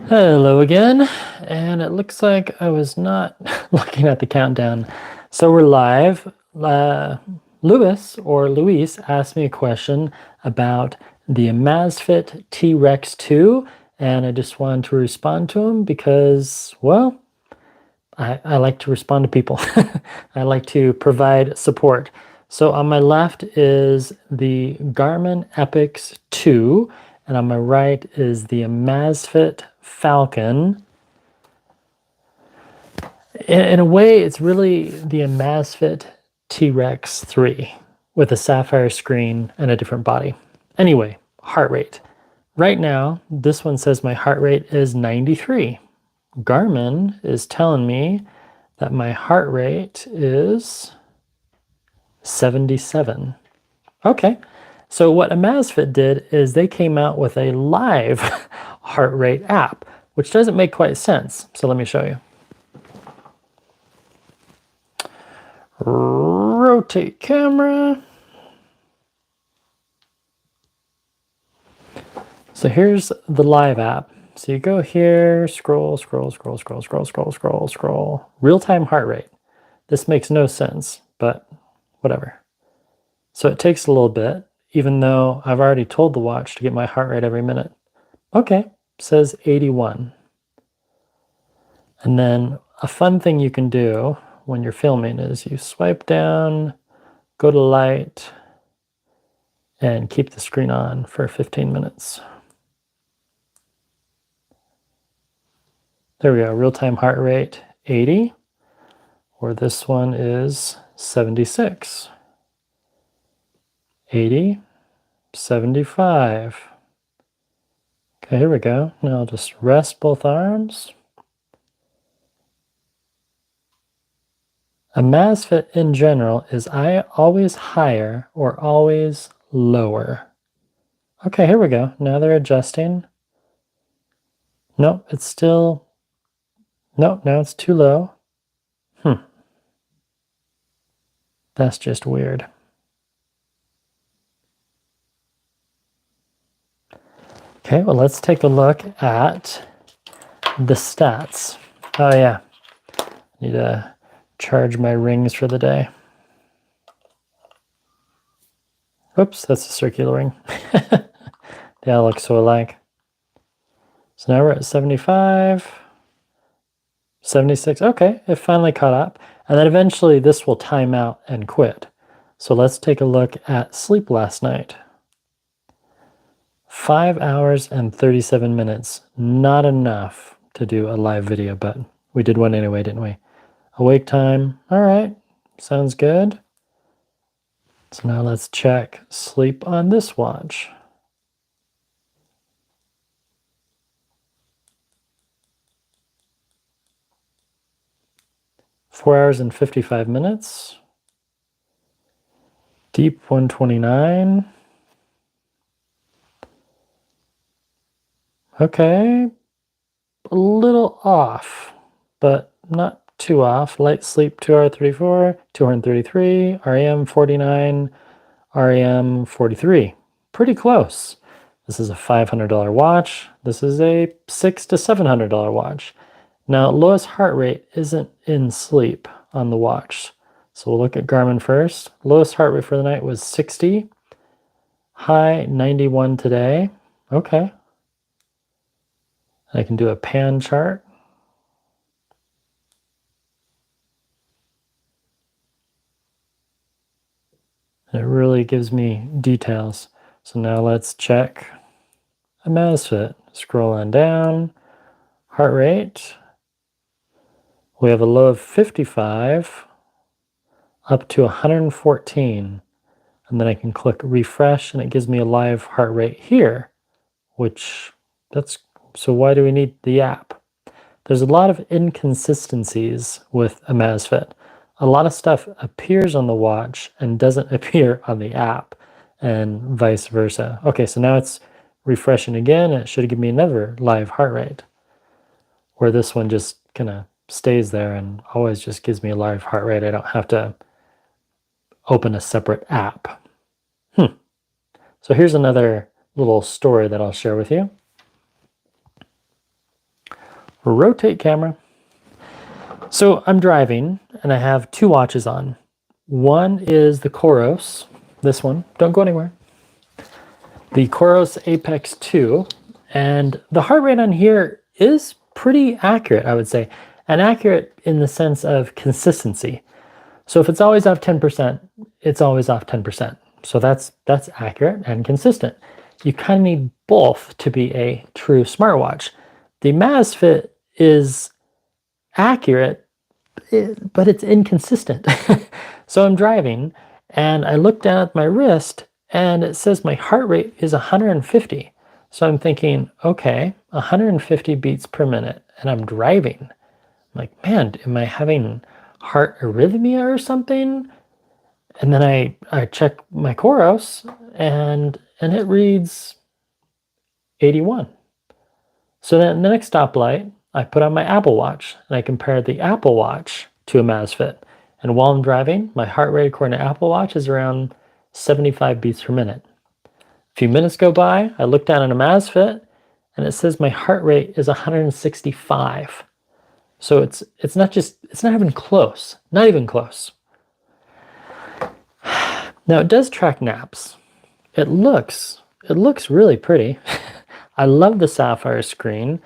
Hello again, and it looks like I was not looking at the countdown. So we're live. Luis asked me a question about the Amazfit T-Rex 2, and I just wanted to respond to him because, well, I like to respond to people. I like to provide support. So on my left is the Garmin Epix 2, and on my right is the Amazfit Falcon. In a way, it's really the Amazfit T-Rex 3 with a sapphire screen and a different body. Anyway, heart rate. Right now, this one says my heart rate is 93. Garmin is telling me that my heart rate is 77. Okay, so what Amazfit did is they came out with a live heart rate app, which doesn't make quite sense. So let me show you. Rotate camera. So here's the live app. So you go here, scroll. Real-time heart rate. This makes no sense, but whatever. So it takes a little bit, even though I've already told the watch to get my heart rate every minute. Okay, says 81. And then a fun thing you can do when you're filming is you swipe down, go to light, and keep the screen on for 15 minutes. There we go, real-time heart rate 80, or this one is 76. 80, 75. Okay, here we go. Now I'll just rest both arms. Amazfit in general is always higher or always lower. Okay, here we go. Now they're adjusting. Nope, it's still... Nope, now it's too low. That's just weird. Okay, well, let's take a look at the stats. Oh, yeah. Need to charge my rings for the day. Oops, that's a circular ring. They all look so alike. So now we're at 75, 76. Okay, it finally caught up. And then eventually this will time out and quit. So let's take a look at sleep last night. 5 hours and 37 minutes. Not enough to do a live video, but we did one anyway, didn't we? Awake time. All right, sounds good. So now let's check sleep on this watch. Four hours and 55 minutes. Deep 129. Okay, a little off, but not too off. Light sleep 2 hour 34, 233, REM 49, REM 43. Pretty close. This is a $500 watch. This is a $600 to $700 watch. Now, lowest heart rate isn't in sleep on the watch. So we'll look at Garmin first. Lowest heart rate for the night was 60. High 91 today. Okay. I can do a pan chart. And it really gives me details. So now let's check Amazfit. Scroll on down. Heart rate. We have a low of 55 up to 114. And then I can click refresh and it gives me a live heart rate here, which so why do we need the app? There's a lot of inconsistencies with Amazfit. A lot of stuff appears on the watch and doesn't appear on the app, and vice versa. Okay, so now it's refreshing again, and it should give me another live heart rate, where this one just kind of stays there and always just gives me a live heart rate. I don't have to open a separate app. So here's another little story that I'll share with you. Rotate camera. So I'm driving and I have two watches on. One is the Coros, this one, don't go anywhere. The Coros Apex 2, and the heart rate on here is pretty accurate, I would say, and accurate in the sense of consistency. So if it's always off 10%, it's always off 10%. So that's accurate and consistent. You kind of need both to be a true smartwatch. The Amazfit is accurate, but it's inconsistent. So I'm driving and I look down at my wrist and it says my heart rate is 150. So I'm thinking, okay, 150 beats per minute and I'm driving. I'm like, man, am I having heart arrhythmia or something? And then I check my Coros and it reads 81. So then the next stoplight, I put on my Apple Watch and I compare the Apple Watch to a Amazfit. And while I'm driving, my heart rate according to Apple Watch is around 75 beats per minute. A few minutes go by, I look down at a Amazfit and it says my heart rate is 165. So it's not even close, not even close. Now it does track naps. It looks really pretty. I love the sapphire screen.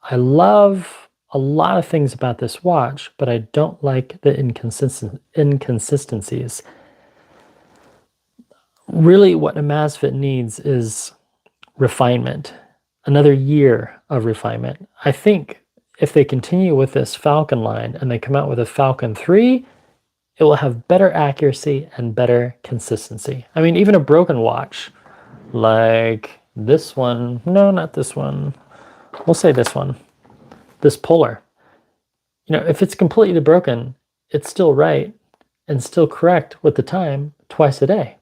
I love a lot of things about this watch, but I don't like the inconsistencies. Really what Amazfit needs is refinement, another year of refinement. I think if they continue with this Falcon line and they come out with a Falcon 3, it will have better accuracy and better consistency. I mean, even a broken watch like this one, no, not this one. We'll say this one, this Polar. You know, if it's completely broken, it's still right and still correct with the time twice a day.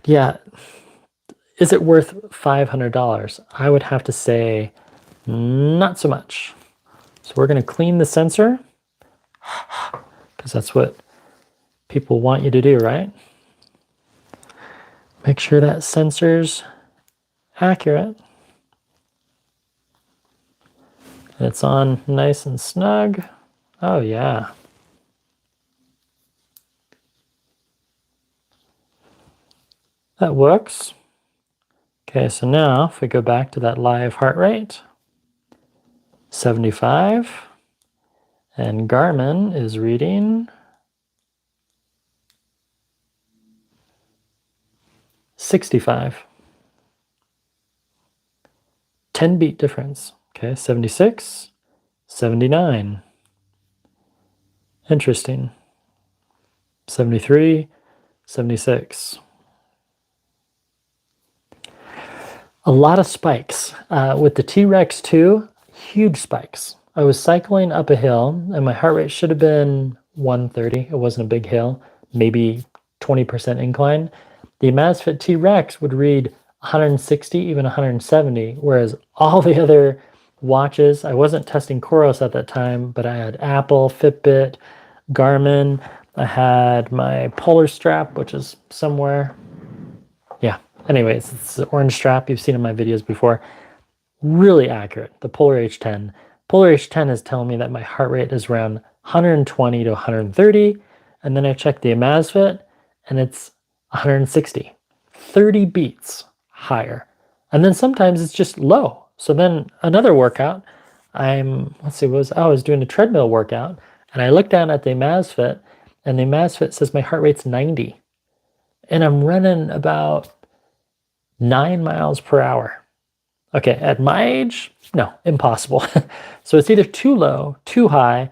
Yeah. Is it worth $500? I would have to say not so much. So we're going to clean the sensor because that's what people want you to do, right? Make sure that sensor's accurate. It's on nice and snug. Oh yeah. That works. Okay, so now if we go back to that live heart rate, 75, and Garmin is reading 65. 10 beat difference. Okay, 76, 79. Interesting. 73, 76. A lot of spikes. With the T-Rex 2, huge spikes. I was cycling up a hill and my heart rate should have been 130. It wasn't a big hill, maybe 20% incline. The Amazfit T-Rex would read 160, even 170, whereas all the other watches, I wasn't testing Coros at that time, but I had Apple, Fitbit, Garmin. I had my Polar strap, which is somewhere. Yeah. Anyways, it's the orange strap you've seen in my videos before. Really accurate, the Polar H10. Polar H10 is telling me that my heart rate is around 120 to 130. And then I checked the Amazfit and it's 160. 30 beats higher. And then sometimes it's just low. So then another workout, I was doing a treadmill workout and I looked down at the Amazfit and the Amazfit says my heart rate's 90. And I'm running about 9 miles per hour. Okay, at my age, no, impossible. So it's either too low, too high,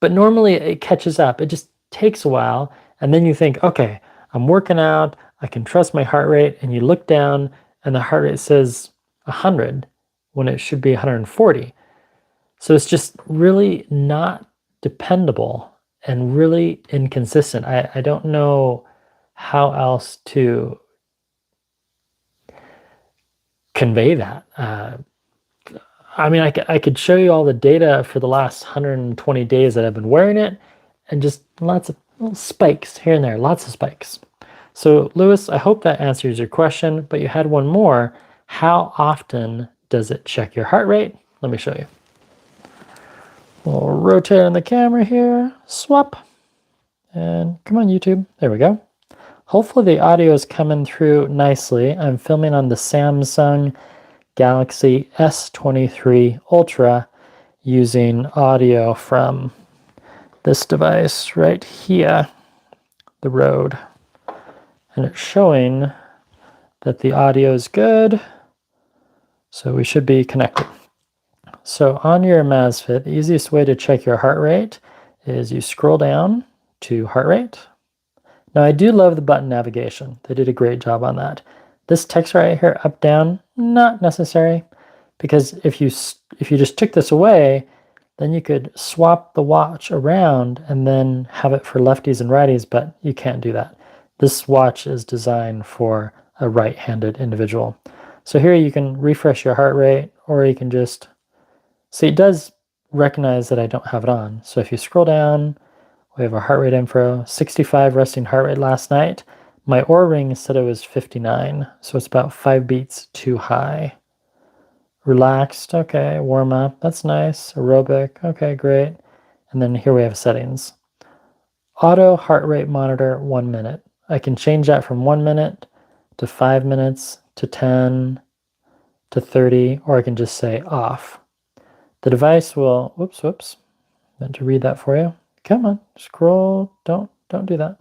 but normally it catches up. It just takes a while. And then you think, okay, I'm working out, I can trust my heart rate. And you look down and the heart rate says 100 when it should be 140. So it's just really not dependable and really inconsistent. I don't know how else to convey that. I mean, I could show you all the data for the last 120 days that I've been wearing it, and just lots of little spikes here and there, lots of spikes. So Lewis, I hope that answers your question, but you had one more. How often does it check your heart rate? Let me show you. We'll rotate on the camera here, swap, and come on YouTube, there we go. Hopefully the audio is coming through nicely. I'm filming on the Samsung Galaxy S23 Ultra using audio from this device right here, the Rode. And it's showing that the audio is good, so we should be connected. So on your Amazfit, the easiest way to check your heart rate is you scroll down to heart rate. Now I do love the button navigation. They did a great job on that. This text right here, up, down, not necessary, because if you just took this away, then you could swap the watch around and then have it for lefties and righties, but you can't do that. This watch is designed for a right-handed individual. So here you can refresh your heart rate, or you can just see it does recognize that I don't have it on. So if you scroll down, we have our heart rate info, 65 resting heart rate last night. My Oura ring said it was 59, so it's about 5 beats too high. Relaxed, okay, warm up, that's nice. Aerobic, okay, great. And then here we have settings. Auto heart rate monitor, 1 minute. I can change that from 1 minute to 5 minutes to 10 to 30, or I can just say off. The device will, whoops, meant to read that for you. Come on, scroll, don't do that.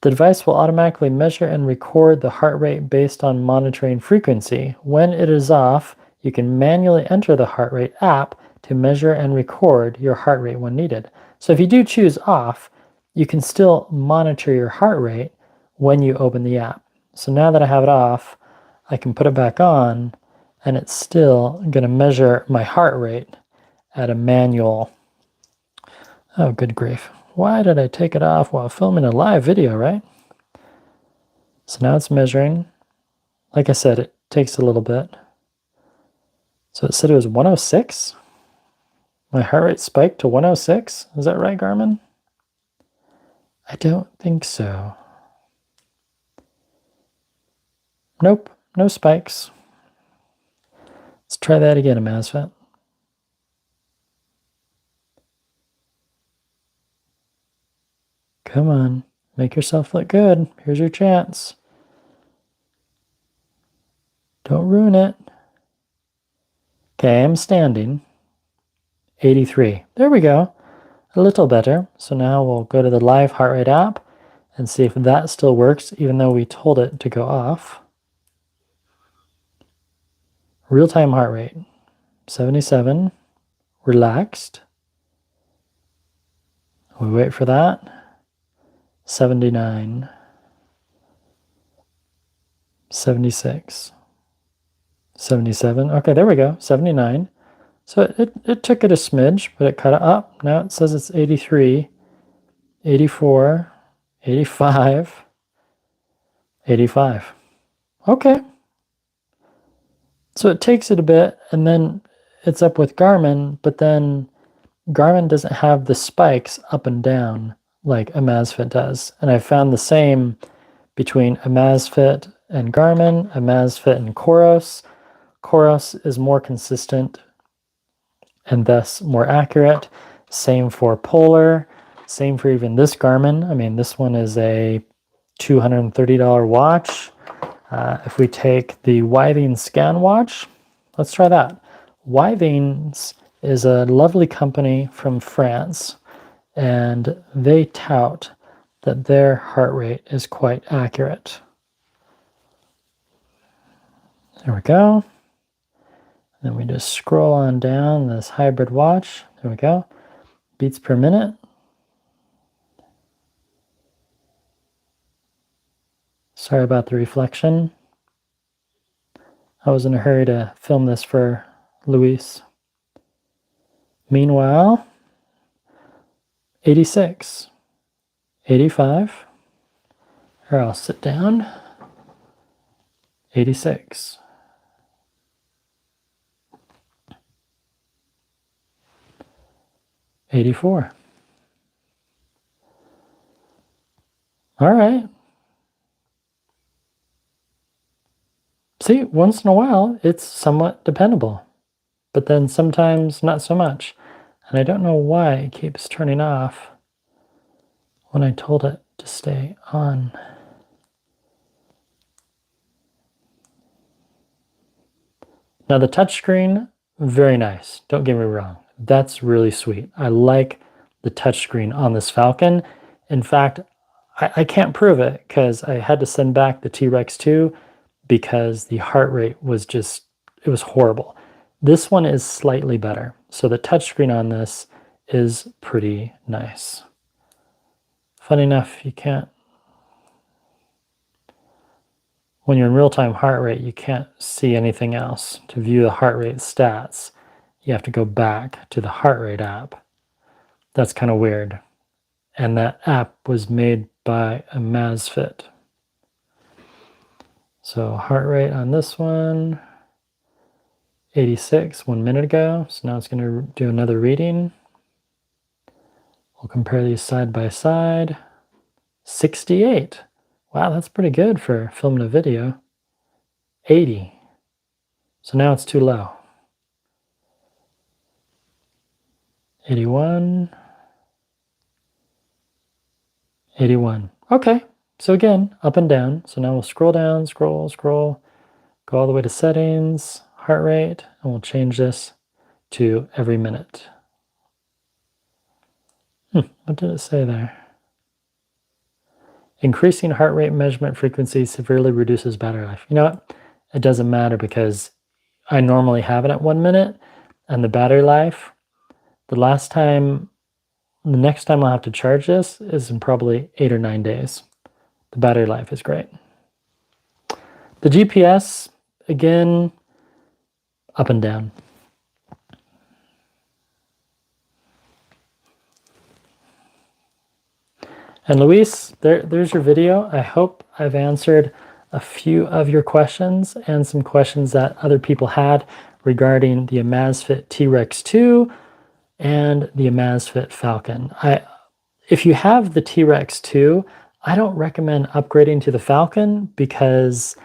The device will automatically measure and record the heart rate based on monitoring frequency. When it is off, you can manually enter the heart rate app to measure and record your heart rate when needed. So if you do choose off, you can still monitor your heart rate when you open the app. So now that I have it off, I can put it back on, and it's still going to measure my heart rate at a manual. Oh, good grief. Why did I take it off while filming a live video, right? So now it's measuring. Like I said, it takes a little bit. So it said it was 106. My heart rate spiked to 106. Is that right, Garmin? I don't think so. Nope, no spikes. Let's try that again, Amazfit. Come on, make yourself look good. Here's your chance. Don't ruin it. Okay, I'm standing. 83. There we go. A little better. So now we'll go to the live heart rate app and see if that still works, even though we told it to go off. Real-time heart rate, 77. Relaxed. We wait for that. 79. 76. 77. Okay, there we go. 79. So it took it a smidge, but it cut it up. Now it says it's 83, 84, 85, 85. Okay. So it takes it a bit, and then it's up with Garmin, but then Garmin doesn't have the spikes up and down like Amazfit does. And I found the same between Amazfit and Garmin, Amazfit and Coros. Coros is more consistent and thus more accurate. Same for Polar, same for even this Garmin. I mean, this one is a $230 watch. If we take the Withings Scan watch, let's try that. Withings is a lovely company from France, and they tout that their heart rate is quite accurate. There we go. Then we just scroll on down this hybrid watch. There we go. Beats per minute. Sorry about the reflection. I was in a hurry to film this for Luis. Meanwhile, 86, 85. Here, I'll sit down. 86. 84. All right. See, once in a while, it's somewhat dependable, but then sometimes not so much. And I don't know why it keeps turning off when I told it to stay on. Now the touchscreen, very nice. Don't get me wrong. That's really sweet. I like the touchscreen on this Falcon. In fact, I can't prove it because I had to send back the T-Rex 2 because the heart rate was just, it was horrible. This one is slightly better. So the touchscreen on this is pretty nice. Funny enough, you can't, when you're in real-time heart rate, you can't see anything else. To view the heart rate stats, you have to go back to the heart rate app. That's kind of weird. And that app was made by Amazfit. So heart rate on this one, 86 1 minute ago. So now it's going to do another reading. We'll compare these side by side. 68. Wow, that's pretty good for filming a video. 80. So now it's too low. 81. 81. Okay, so again, up and down. So now we'll scroll down, scroll, go all the way to settings, heart rate, and we'll change this to every minute. What did it say there? Increasing heart rate measurement frequency severely reduces battery life. You know what? It doesn't matter because I normally have it at 1 minute, and the battery life, the next time I'll have to charge this is in probably 8 or 9 days. The battery life is great. The GPS, again, up and down. And Luis, there's your video. I hope I've answered a few of your questions and some questions that other people had regarding the Amazfit T-Rex 2 and the Amazfit Falcon. If you have the T-Rex 2, I don't recommend upgrading to the Falcon because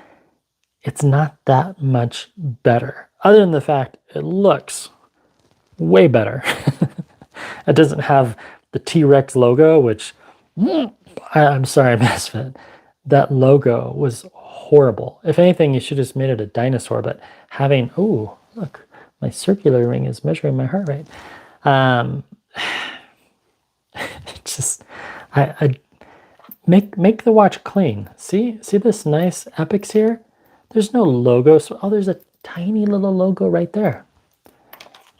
it's not that much better. Other than the fact it looks way better. It doesn't have the T-Rex logo, which, I'm sorry, Amazfit. That logo was horrible. If anything, you should have just made it a dinosaur, but having, oh, look, my circular ring is measuring my heart rate. Just, I make the watch clean. See this nice Epics here? There's no logo. So, oh, there's a tiny little logo right there.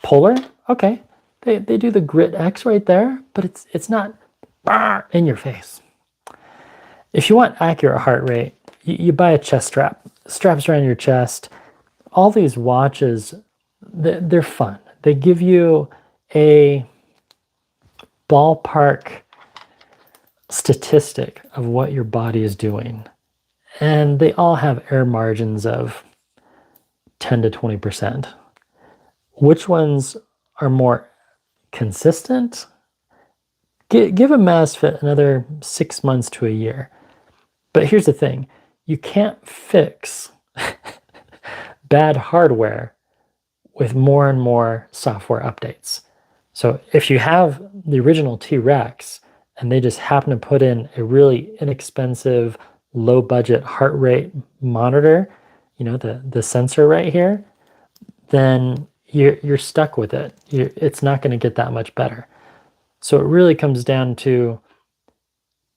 Polar, okay. They do the grit X right there, but it's not in your face. If you want accurate heart rate, you buy a chest strap. Straps around your chest. All these watches, they're fun. They give you a ballpark statistic of what your body is doing. And they all have error margins of 10 to 20%. Which ones are more consistent? Give a Amazfit another 6 months to a year. But here's the thing. You can't fix bad hardware with more and more software updates. So if you have the original T-Rex and they just happen to put in a really inexpensive, low-budget heart rate monitor, you know, the sensor right here, then you're stuck with it. It's not going to get that much better. So it really comes down to,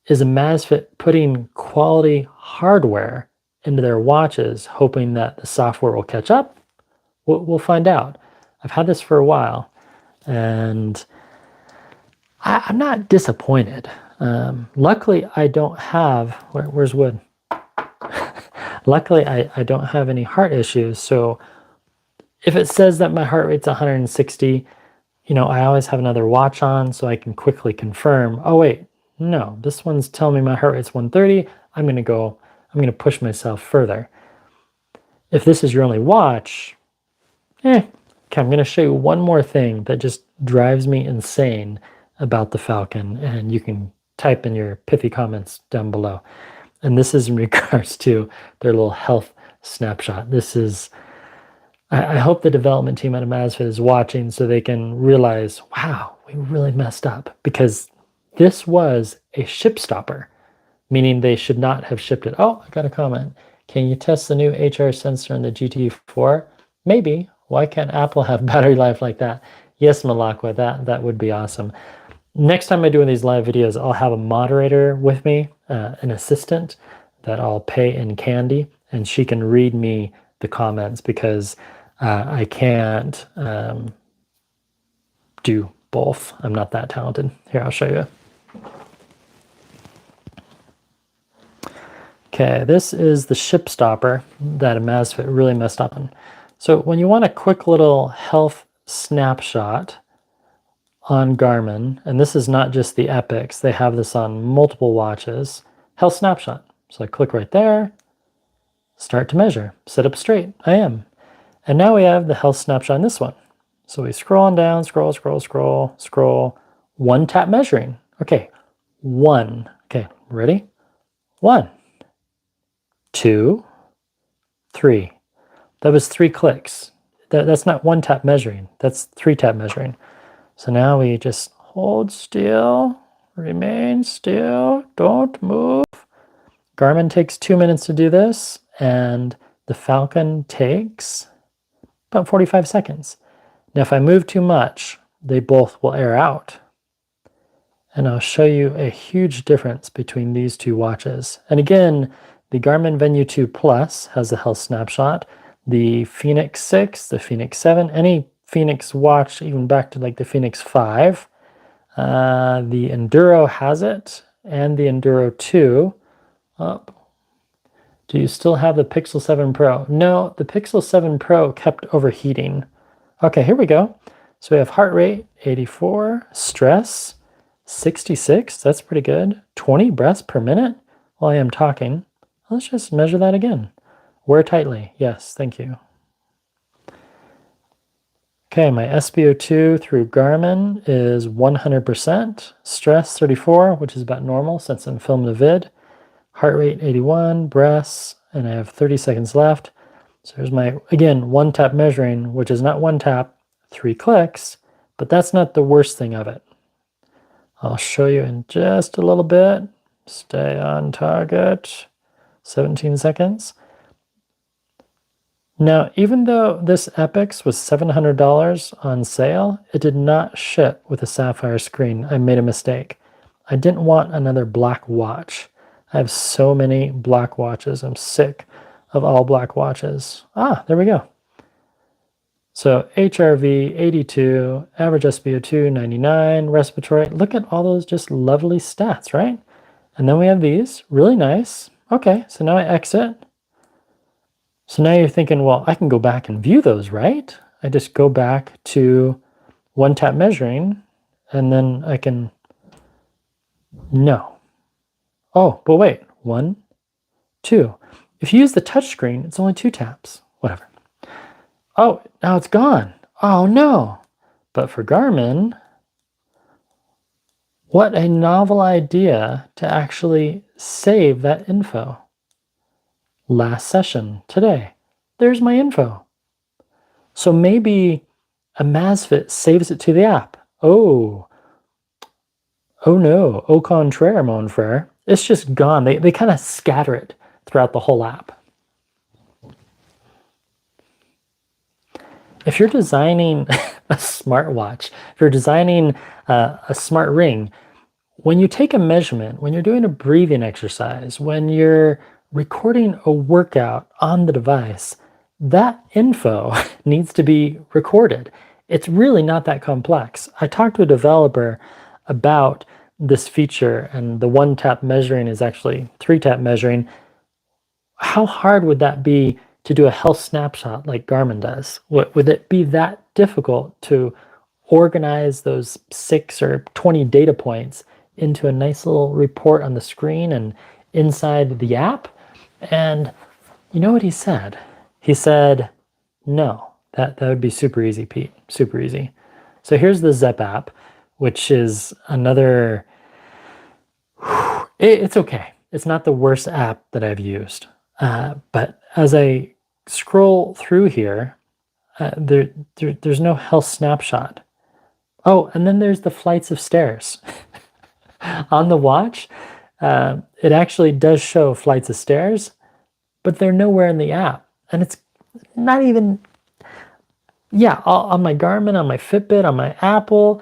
is Amazfit putting quality hardware into their watches, hoping that the software will catch up? We'll find out. I've had this for a while, and I'm not disappointed. Luckily, I don't have, where's wood? Luckily, I don't have any heart issues. So if it says that my heart rate's 160, you know, I always have another watch on so I can quickly confirm, oh wait, no, this one's telling me my heart rate's 130. I'm going to push myself further. If this is your only watch, okay, I'm going to show you one more thing that just drives me insane about the Falcon, and you can type in your pithy comments down below. And this is in regards to their little health snapshot. This is, I hope the development team at Amazfit is watching so they can realize, wow, we really messed up, because this was a ship stopper, meaning they should not have shipped it. Oh, I got a comment. Can you test the new HR sensor in the GT4? Maybe. Why can't Apple have battery life like that? Yes, Malakwa, that would be awesome. Next time I do these live videos, I'll have a moderator with me, an assistant that I'll pay in candy, and she can read me the comments, because I can't do both. I'm not that talented. Here, I'll show you. Okay, this is the ship stopper that Amazfit really messed up on. So when you want a quick little health snapshot on Garmin, and this is not just the Epics, they have this on multiple watches, health snapshot. So I click right there, start to measure, sit up straight, I am. And now we have the health snapshot on this one. So we scroll on down, scroll, one tap measuring. Okay, one, okay, ready? 1, 2, 3. That was 3 clicks. That's not one tap measuring, that's 3 tap measuring. So now we just hold still, remain still, don't move. Garmin takes 2 minutes to do this, and the Falcon takes about 45 seconds. Now if I move too much, they both will air out. And I'll show you a huge difference between these two watches. And again, the Garmin Venue 2 Plus has a health snapshot. The Fenix 6, the Fenix 7, any Fenix watch, even back to like the Fenix 5. The Enduro has it, and the Enduro 2. Oh, do you still have the Pixel 7 Pro? No, the Pixel 7 Pro kept overheating. Okay, here we go. So we have heart rate, 84, stress, 66, that's pretty good. 20 breaths per minute while I am talking. Let's just measure that again. Wear tightly, yes, thank you. Okay, my SpO2 through Garmin is 100%, stress 34, which is about normal since I'm filming a vid, heart rate 81, breaths, and I have 30 seconds left. So here's my, again, one tap measuring, which is not one tap, 3 clicks, but that's not the worst thing of it. I'll show you in just a little bit. Stay on target, 17 seconds. Now, even though this Epix was $700 on sale, it did not ship with a sapphire screen. I made a mistake. I didn't want another black watch. I have so many black watches. I'm sick of all black watches. Ah, there we go. So HRV 82, average SpO2 99, respiratory. Look at all those just lovely stats, right? And then we have these, really nice. Okay, so now I exit. So now you're thinking, well, I can go back and view those, right? I just go back to one tap measuring, and then I can, no. Oh, but wait, 1, 2. If you use the touch screen, it's only 2 taps, whatever. Oh, now it's gone. Oh no. But for Garmin, what a novel idea to actually save that info. Last session today. There's my info. So maybe Amazfit saves it to the app. Oh no, au contraire, mon frere. It's just gone. They kind of scatter it throughout the whole app. If you're designing a smartwatch, if you're designing a smart ring, when you take a measurement, when you're doing a breathing exercise, when you're recording a workout on the device, that info needs to be recorded. It's really not that complex. I talked to a developer about this feature, and the one tap measuring is actually 3 tap measuring. How hard would that be to do a health snapshot like Garmin does? Would it be that difficult to organize those 6 or 20 data points into a nice little report on the screen and inside the app? And you know what he said? He said, no, that would be super easy, Pete, super easy. So here's the Zep app, which is another, it's okay. It's not the worst app that I've used. But as I scroll through here, there's no health snapshot. Oh, and then there's the flights of stairs. On the watch, it actually does show flights of stairs, but they're nowhere in the app. And it's not even, yeah, on my Garmin, on my Fitbit, on my Apple,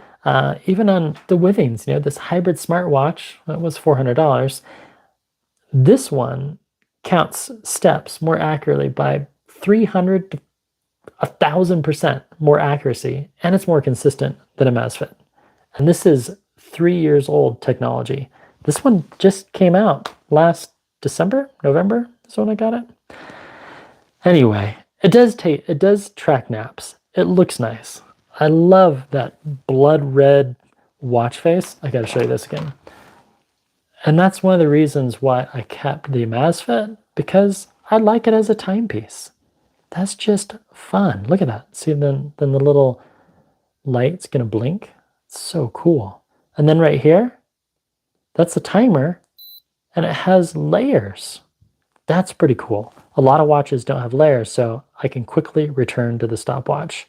even on the Withings, this hybrid smartwatch, that was $400. This one counts steps more accurately by 300 to 1,000% more accuracy, and it's more consistent than a Amazfit. And this is 3 years old technology. This one just came out last December, November is when I got it. Anyway, it does track naps. It looks nice. I love that blood red watch face. I gotta show you this again. And that's one of the reasons why I kept the Amazfit, because I like it as a timepiece. That's just fun. Look at that. See, then the little light's gonna blink. It's so cool. And then right here, that's the timer, and it has layers. That's pretty cool. A lot of watches don't have layers, so I can quickly return to the stopwatch.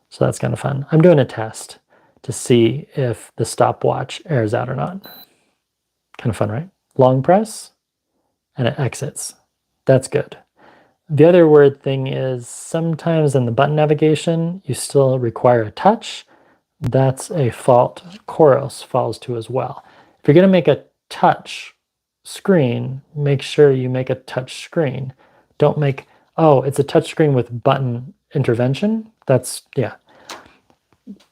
So that's kind of fun. I'm doing a test to see if the stopwatch airs out or not. Kind of fun, right? Long press, and it exits. That's good. The other weird thing is sometimes in the button navigation, you still require a touch. That's a fault Coros falls to as well. If you're going to make a touch screen, make sure you make a touch screen. Don't make, oh, it's a touch screen with button intervention. That's, yeah.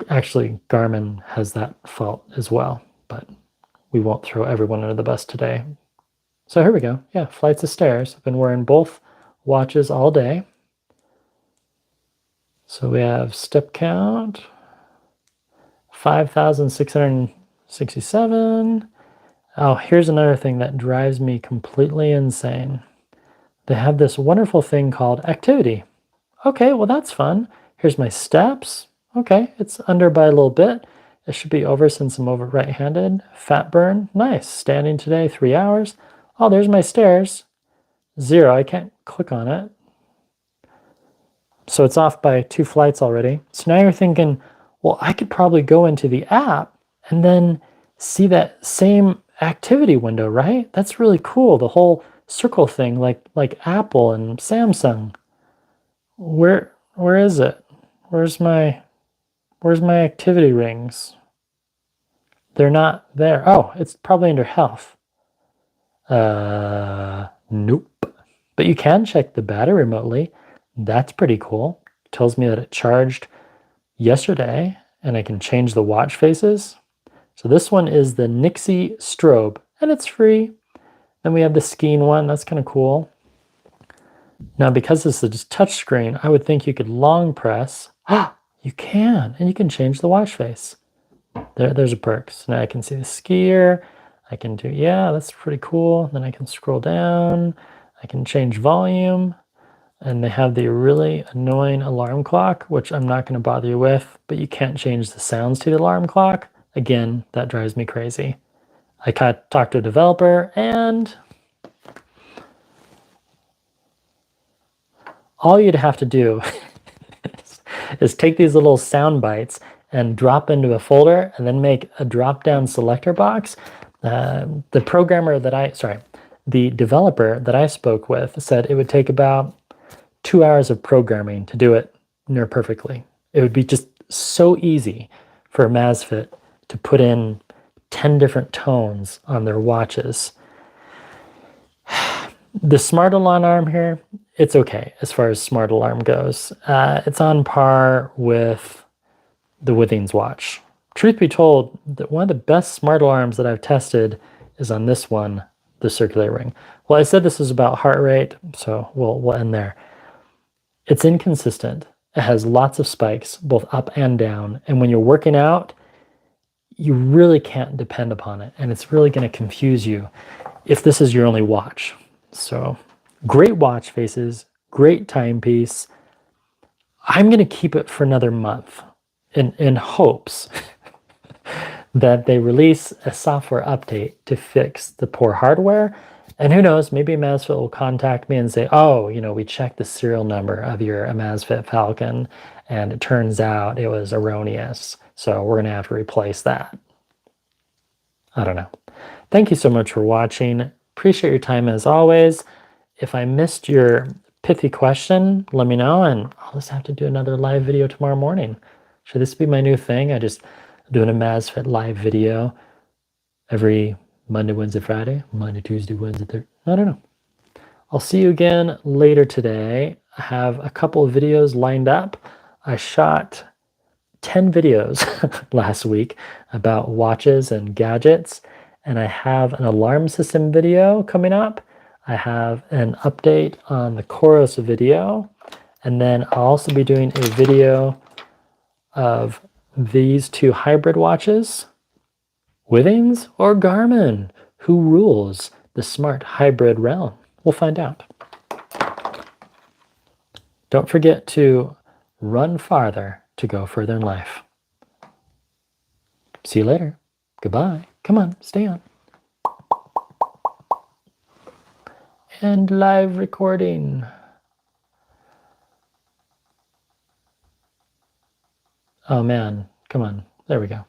Actually, Garmin has that fault as well, but we won't throw everyone under the bus today. So here we go. Yeah, flights of stairs. I've been wearing both watches all day. So we have step count, 5,667. Oh, here's another thing that drives me completely insane. They have this wonderful thing called activity. Okay, well that's fun. Here's my steps. Okay, it's under by a little bit. It should be over since I'm over right-handed. Fat burn, nice. Standing today, 3 hours. Oh, there's my stairs. 0, I can't click on it. So it's off by 2 flights already. So now you're thinking, well, I could probably go into the app and then see that same activity window, right? That's really cool. The whole circle thing, like Apple and Samsung. Where is it? Where's my activity rings? They're not there. Oh, it's probably under health. Nope. But you can check the battery remotely. That's pretty cool. It tells me that it charged yesterday, and I can change the watch faces. So this one is the Nixie Strobe, and it's free. Then we have the skiing one. That's kind of cool. Now, because this is just touch screen, I would think you could long press. Ah, you can, and you can change the watch face. There's a perk. So now I can see the skier. I can do, yeah, that's pretty cool. Then I can scroll down. I can change volume. And they have the really annoying alarm clock, which I'm not going to bother you with, but you can't change the sounds to the alarm clock. Again, that drives me crazy. I talked to a developer, and all you'd have to do is take these little sound bites and drop into a folder and then make a drop-down selector box. The developer that I spoke with said it would take about 2 hours of programming to do it near perfectly. It would be just so easy for a Amazfit to put in 10 different tones on their watches. The smart alarm here, it's okay as far as smart alarm goes. It's on par with the Withings watch. Truth be told, one of the best smart alarms that I've tested is on this one, the circular ring. Well, I said this is about heart rate, so we'll end there. It's inconsistent. It has lots of spikes, both up and down. And when you're working out, you really can't depend upon it. And it's really going to confuse you if this is your only watch. So great watch faces, great timepiece. I'm going to keep it for another month in hopes that they release a software update to fix the poor hardware And who knows, maybe Amazfit will contact me and say, oh, we checked the serial number of your Amazfit Falcon and it turns out it was erroneous. So we're going to have to replace that. I don't know. Thank you so much for watching. Appreciate your time as always. If I missed your pithy question, let me know and I'll just have to do another live video tomorrow morning. Should this be my new thing? I just do an Amazfit live video every Monday, Wednesday, Friday, Monday, Tuesday, Wednesday, Thursday. I don't know. I'll see you again later today. I have a couple of videos lined up. I shot 10 videos last week about watches and gadgets, and I have an alarm system video coming up. I have an update on the Coros video, and then I'll also be doing a video of these two hybrid watches. Withings or Garmin? Who rules the smart hybrid realm? We'll find out. Don't forget to run farther to go further in life. See you later. Goodbye. Come on, stay on. And live recording. Oh man, come on. There we go.